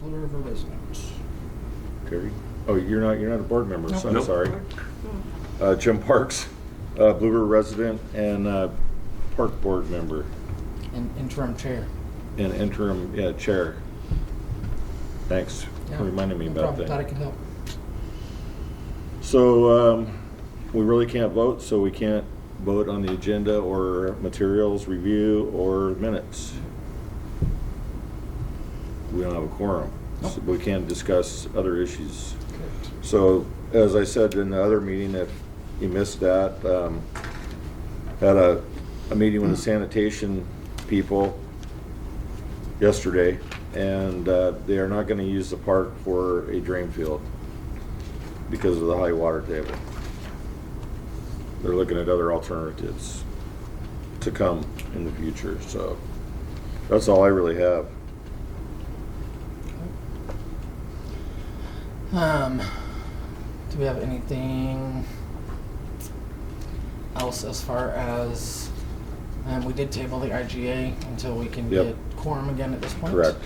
Blue River resident. Terry? Oh, you're not a board member, so I'm Nope. sorry. Jim Parks, Blue River resident and park board member And interim chair. and interim chair. Thanks Yeah, for reminding me no about problem. Glad I that. can help. So we really can't vote, so we can't vote on the agenda or materials review or minutes. We don't have a quorum, Nope. so we can't discuss other issues. Correct. So, as I said in the other meeting, if you missed that, had a meeting with the sanitation people yesterday, and they are not gonna use the park for a drain field because of the high water table. They're looking at other alternatives to come in the future, so that's all I really have. Do we have anything else as far as, we did table the IGA until we can Yep. get quorum again at this point. Correct.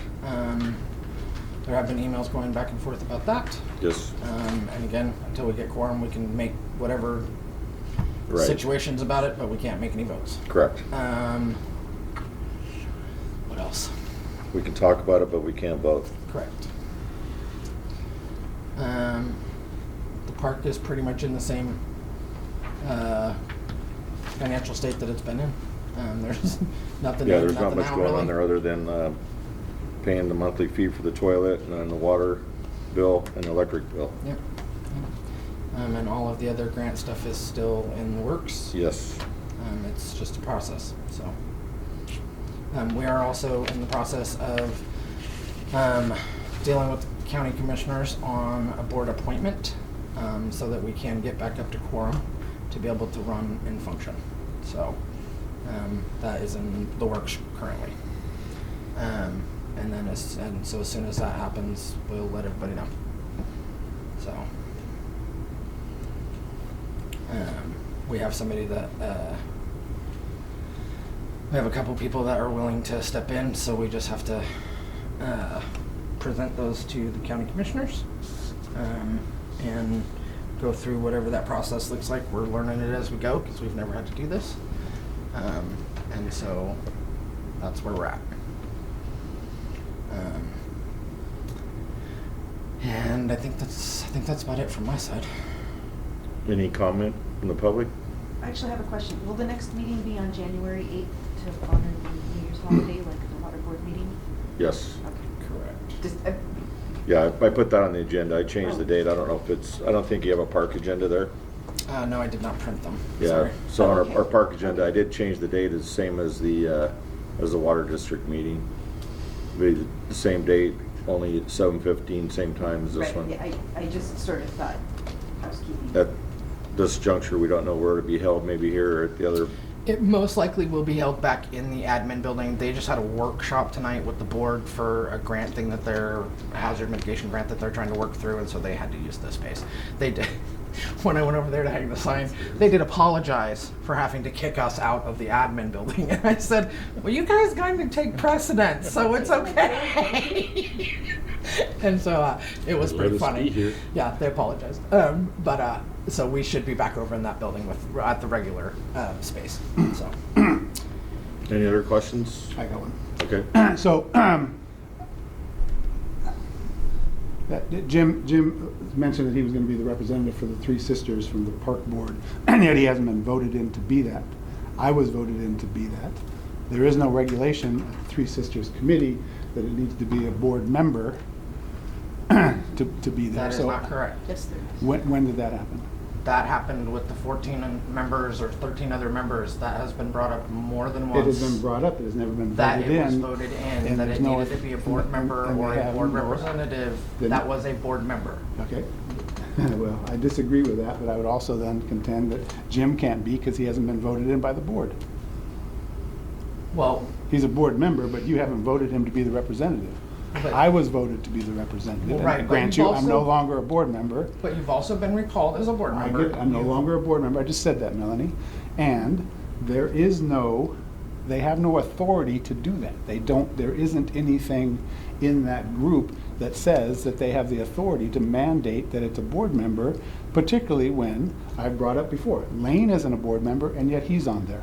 There have been emails going back and forth about that. Just, And again, until we get quorum, we can make whatever right, situations about it, but we can't make any votes. correct. What else? We can talk about it, but we can't vote. Correct. The park is pretty much in the same financial state that it's been in. There's nothing Yeah, in, there's not nothing much out, going on really. there other than paying the monthly fee for the toilet and then the water bill and the electric bill. Yep. And all of the other grant stuff is still in the works. Yes. It's just a process, so. We are also in the process of dealing with county commissioners on a board appointment, so that we can get back up to quorum to be able to run and function. So, that is in the works currently. And then so as soon as that happens, we'll let everybody know. So, we have somebody that, we have a couple people that are willing to step in, so we just have to present those to the county commissioners and go through whatever that process looks like. We're learning it as we go because we've never had to do this, and so that's where we're at. And I think that's about it from my side. Any comment from the public? I actually have a question. Will the next meeting be on January 8th to honor the New Year's holiday, like the water board meeting? Yes. Okay. Correct. Just, Yeah, I put that on the agenda. I changed the date. I don't know if I don't think you have a park agenda there. No, I did not print them. Yeah, Sorry. so on Okay. our park agenda, I did change the date as same as the water district meeting. Be the same date, only at 7:15, same time as this right, one. yeah, I just sort of thought housekeeping. At this juncture, we don't know where to be held, maybe here or at the other. It most likely will be held back in the admin building. They just had a workshop tonight with the board for a grant thing that they're, a hazard mitigation grant that they're trying to work through, and so they had to use this space. They did, when I went over there to hang the sign, they did apologize for having to kick us out of the admin building. And I said, well, you guys going to take precedence, so it's okay. And so it was pretty Let us funny. be here. Yeah, they apologized. So we should be back over in that building at the regular space. So Any other questions? I got one. Okay. So, that Jim mentioned that he was going to be the representative for the Three Sisters from the park board, and yet he hasn't been voted in to be that. I was voted in to be that. There is no regulation at the Three Sisters Committee that it needs to be a board member to be there. that is So not correct. Yes, there is. when did that happen? That happened with the 14 members or 13 other members. That has been brought up more than It once. has been brought up, it has never been that voted it was in. voted in, and that there's it no- needed to be a board and- member and or they a have board no- representative. Then- That was a board member. Okay. Well, I disagree with that, but I would also then contend that Jim can't be because he hasn't been voted in by the board. Well, He's a board member, but you haven't voted him to be the representative. But- I was voted to be the representative. Well, and right, I but grant you've you, I'm no also- longer a board member. but you've also been recalled as a board I member. get it. I'm no You- longer a board member. I just said that, Melanie. And there is no They have no authority to do that. There isn't anything in that group that says that they have the authority to mandate that it's a board member, particularly when, I've brought up before, Lane isn't a board member and yet he's on there.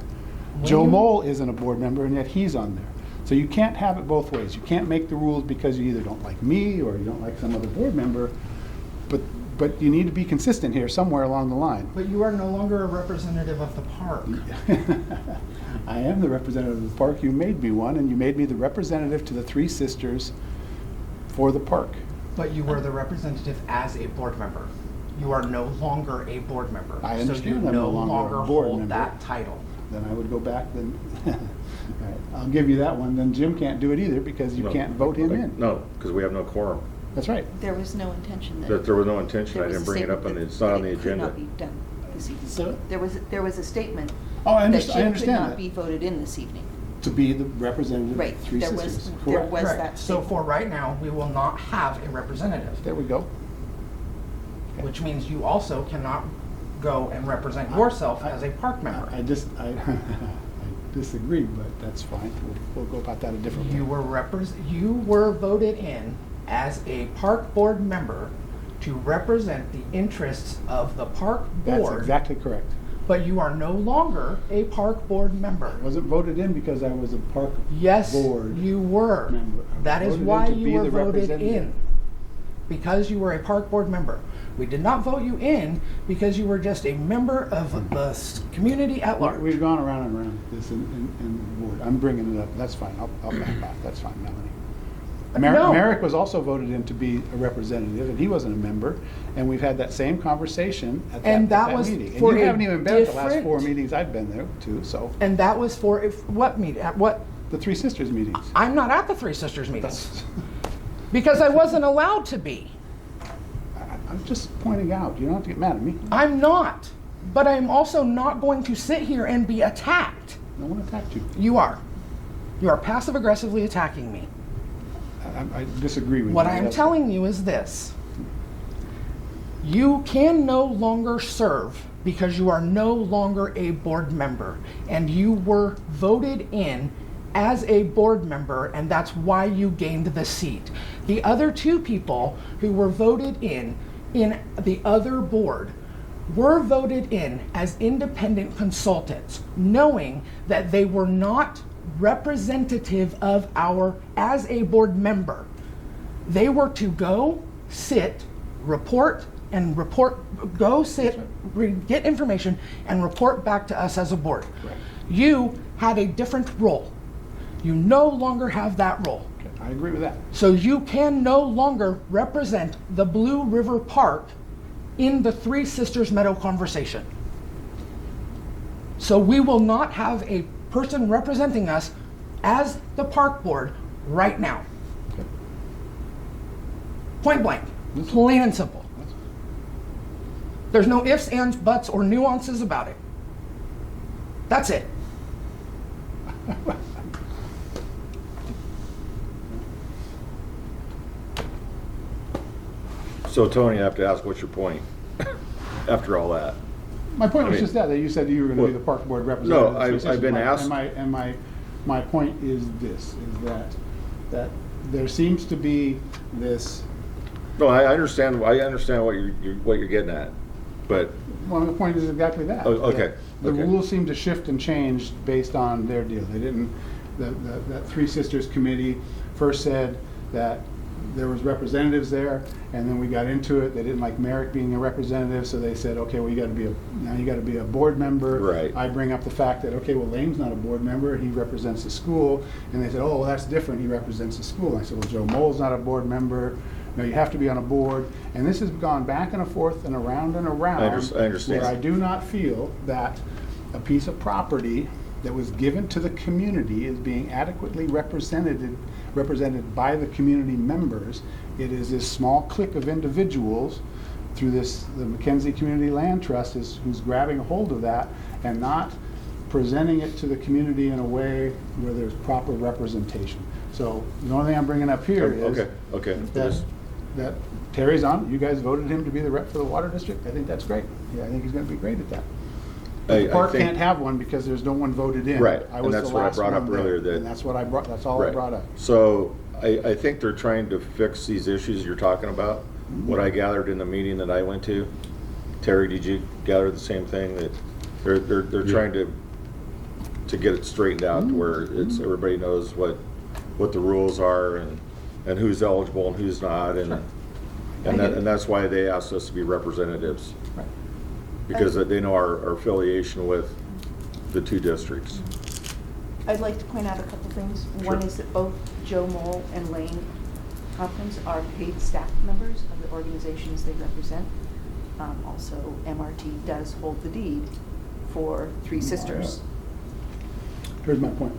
Joe Mole isn't a board member and yet he's on there. So you can't have it both ways. You can't make the rules because you either don't like me or you don't like some other board member, but you need to be consistent here somewhere along the line. But you are no longer a representative of the park. I am the representative of the park. You made me one, and you made me the representative to the Three Sisters for the park. But you were the representative as a board member. You are no longer a board member. I So understand you I'm no no longer a longer board hold member. that title. Then I would go back, then, all right, I'll give you that one. Then Jim can't do it either because you No. can't vote him in. No, because we have no quorum. That's right. There was no intention that. That there was no intention, there I was didn't a bring it up, and statement it's not on that the it could agenda. not be done this evening. So- There was a statement Oh, I that understand, I Jim could understand not that. be voted in this evening. To be the representative of Right, the Three there was- Sisters. there Correct. was Correct. that So statement. for right now, we will not have a representative, There we go. Okay. which means you also cannot go and represent yourself as a park member. I disagree, but that's fine. We'll go about that a different You way. you were voted in as a park board member to represent the interests of the park That's board, exactly correct. but you are no longer a park board member. I wasn't voted in because I was a park Yes, board you were. member. I was That is voted in why to you be were the voted representative. in. Because you were a park board member. We did not vote you in because you were just a member of the community at large. We've gone around and around this in the board. I'm bringing it up. That's fine. I'll back off. That's fine, Melanie. No. Merrick was also voted in to be a representative, and he wasn't a member. And we've had that same conversation at And that that was meeting. for And you a haven't even been at the last different- 4 meetings I've been there to, so. And that was for what meeting? At what? The Three Sisters meetings. I'm not at the Three Sisters meetings because I wasn't allowed to be. I'm just pointing out. You don't have to get mad at me. I'm not. But I'm also not going to sit here and be attacked. No one attacked you. You are. You are passive aggressively attacking me. I disagree with you. What I am That's- telling you is this. You can no longer serve because you are no longer a board member. And you were voted in as a board member, and that's why you gained the seat. The other two people who were voted in the other board were voted in as independent consultants, knowing that they were not representative of as a board member. They were to go, sit, report, get information, and report back to us as a board. Right. You had a different role. You no longer have that role. Okay, I agree with that. So you can no longer represent the Blue River Park in the Three Sisters Meadow conversation. So we will not have a person representing us as the park board right now. Okay. Point blank, plain and simple. There's no ifs, ands, buts, or nuances about it. That's it. So Tony, I have to ask, what's your point? After all that? My point I was mean- just that you said you were going to be Well, the park board representative. no, of the Three I've Sisters. been asked- And my point is this, is that there seems to be this, No, I understand what you're getting at, but, well, the point is exactly that. Oh, okay, The okay. rules seem to shift and change based on their deal. They didn't, that Three Sisters Committee first said that there was representatives there, and then we got into it. They didn't like Merrick being a representative, so they said, okay, well, now you gotta be a board member. Right. I bring up the fact that, okay, well, Lane's not a board member, he represents the school, and they said, oh, well, that's different, he represents the school. And I said, well, Joe Mole's not a board member, no, you have to be on a board, and this has gone back and forth and around and around. I understand. Where I do not feel that a piece of property that was given to the community is being adequately represented by the community members. It is this small clique of individuals through the Mackenzie Community Land Trust who's grabbing a hold of that and not presenting it to the community in a way where there's proper representation. So the only thing I'm bringing up here is okay. that Terry's on. You guys voted him to be the rep for the water district. I think that's great. Yeah, I think he's going to be great at that. But the I park think- can't have one because there's no one voted in. Right, I and was that's the what I last brought up one there, earlier, that- and that's what I brought, that's all I Right. brought up. So I think they're trying to fix these issues you're talking about. What I gathered in the meeting that I went to, Terry, did you gather the same thing? That they're trying to get it straightened out to where it's, everybody knows what the rules are and who's eligible and who's not, and that's why they asked us to be representatives. Right. Because they know our affiliation with the two districts. I'd like to point out a couple things. One Sure. is that both Joe Mole and Lane Hopkins are paid staff members of the organizations they represent. Also, MRT does hold the deed for Three Sisters. Here's my point.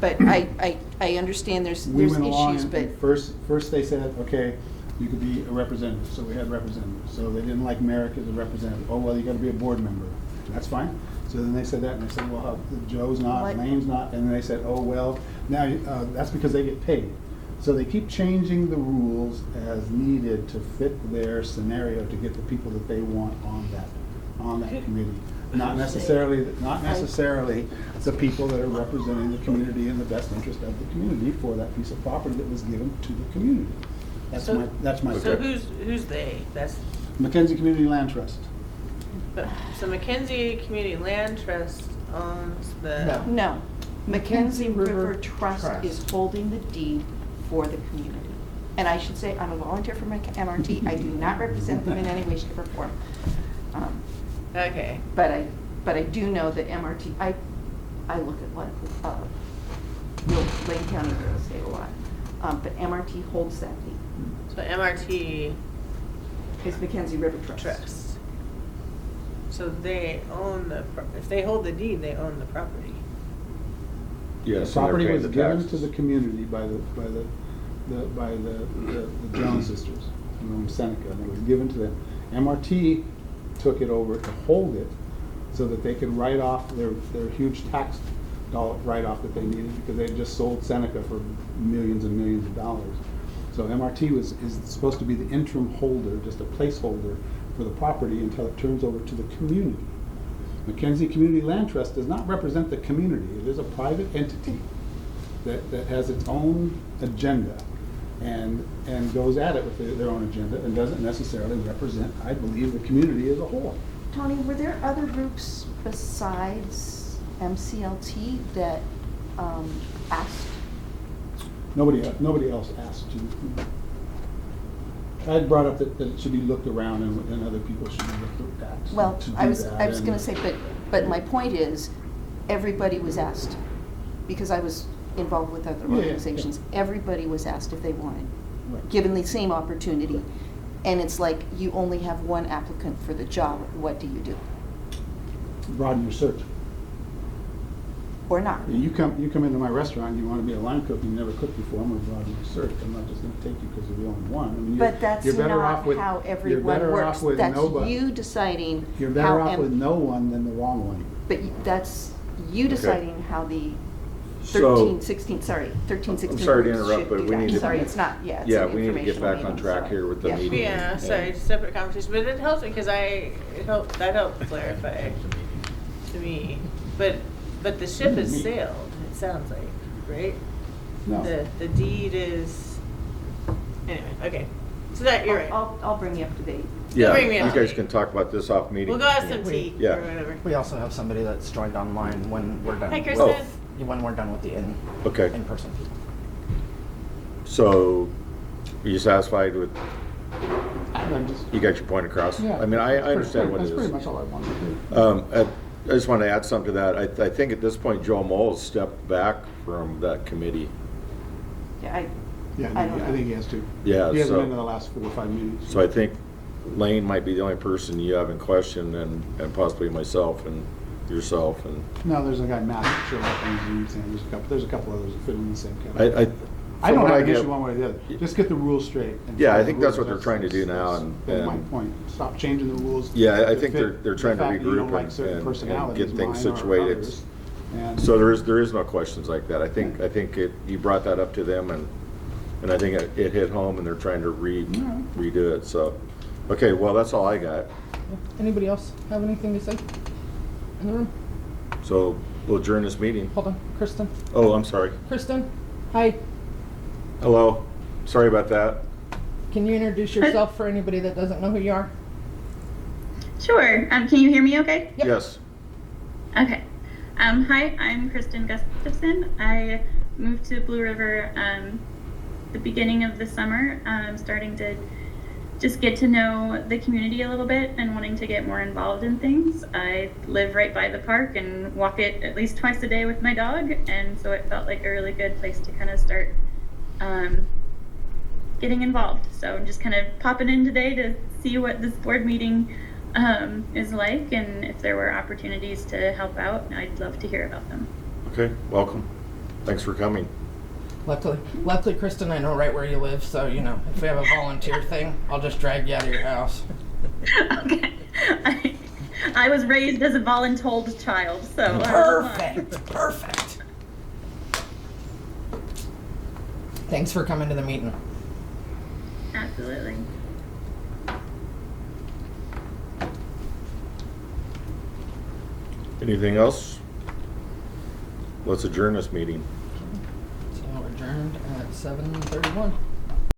But I understand there's We went along issues, and but first they said, okay, you could be a representative, so we had representatives. So they didn't like Merrick as a representative. Oh, well, you gotta be a board member. That's fine. So then they said that, and they said, well, Joe's not, What? Lane's not, and then they said, oh, well, now, that's because they get paid. So they keep changing the rules as needed to fit their scenario to get the people that they want on that committee. Not necessarily the people that are representing the community in the best interest of the community for that piece of property that was given to the community. That's my. So who's they? That's, Mackenzie Community Land Trust. so Mackenzie Community Land Trust owns the. No. no. Mackenzie River River Trust Trust. is holding the deed for the community. And I should say, I'm a volunteer for MRT. I do not represent them in any way, shape, or form. Okay. But I do know that MRT, I look at what, Lane County real estate a lot. But MRT holds that deed. So MRT It's Mackenzie River Trust. Trust. So they own if they hold the deed, they own the property. Yes. The and they're property paying was the given to taxes. the community by the Jones sisters from Seneca, and it was given to them. MRT took it over to hold it so that they could write off their huge tax write-off that they needed because they had just sold Seneca for millions and millions of dollars. So MRT is supposed to be the interim holder, just a placeholder for the property until it turns over to the community. Mackenzie Community Land Trust does not represent the community. It is a private entity that has its own agenda and goes at it with their own agenda and doesn't necessarily represent, I believe, the community as a whole. Tony, were there other groups besides MCLT that asked? Nobody else asked to. I had brought up that it should be looked around and other people should be looked at. Well, to do I was that, going to say, but my point is, everybody was asked, because I was involved with other Yeah, yeah, organizations. Everybody was asked if they wanted, Right. given the same opportunity. And it's like, you only have one applicant for the job. What do you do? Broaden your search. Or not? You come into my restaurant, you want to be a line cook, you never cooked before, I'm going to broaden your search. I'm not just going to take you because you're the only one. I mean, But that's you're better not off with- how you're everyone better works. off with That's nobody. you deciding You're how. better off with no one than the wrong one. But that's you deciding how the So- 13, 16, sorry, 13, 16 I'm sorry to groups interrupt, should but do we that. need to. Sorry, it's not, yeah, it's Yeah, an we need to get informational back on meeting, track sorry. here with the Yeah. meeting. Yeah, sorry, And- separate conversation, but it helps me because that helped clarify to me. But the ship has sailed, it sounds like, right? No. The deed is, anyway, okay. So that, you're right. I'll bring you up to date. Yeah, Bring me you up. guys can talk about this off meeting. We'll go have some tea Yeah. or whatever. We also have somebody that's joined online when we're done. Hi, with- Kristen. When we're done with the Okay. in-person people. So, are you satisfied with, I'm just, you got your point across? yeah. I mean, I that's understand what it That's pretty is. much all I wanted to do. I just want to add something to that. I think at this point, Joe Moll has stepped back from that committee. Yeah, Yeah, I don't I know. think he has to. Yeah, He hasn't so- been to the last 4 or 5 meetings. So I think Lane might be the only person you have in question, and possibly myself and yourself. And No, there's a guy, Matt, Sherlock, and there's a couple others that fit in the same category. I I don't from what have an get- issue one way or the other. Just get the rules straight. and Yeah, I follow think the that's rules. what they're trying to do now, That's and- been my and- point. Stop changing the rules. Yeah, I to think fit they're trying to the fact that you don't regroup like certain and personalities, get things mine or situated. others. And- So there is no questions like that. I think you brought that up to them, and I think it hit home, and they're trying to redo it. So, okay, well, that's all I got. Anybody else have anything to say? in the room. So we'll adjourn this meeting. Hold on, Kristen. Oh, I'm sorry. Kristen, hi. Hello. Sorry about that. Can you introduce yourself for anybody that doesn't know who you are? Sure. Can you hear me okay? Yep. Yes. Okay. Hi, I'm Kristen Gustafson. I moved to Blue River the beginning of the summer. I'm starting to just get to know the community a little bit and wanting to get more involved in things. I live right by the park and walk it at least twice a day with my dog, and so it felt like a really good place to kind of start getting involved. So I'm just kind of popping in today to see what this board meeting is like, and if there were opportunities to help out, I'd love to hear about them. Okay, welcome. Thanks for coming. Luckily, Kristen, I know right where you live, so, you know, if we have a volunteer thing, I'll just drag you out of your house. Okay. I was raised as a voluntold child, so Perfect, perfect. Thanks for coming to the meeting. Absolutely. Anything else? Let's adjourn this meeting. So we're adjourned at 7:31.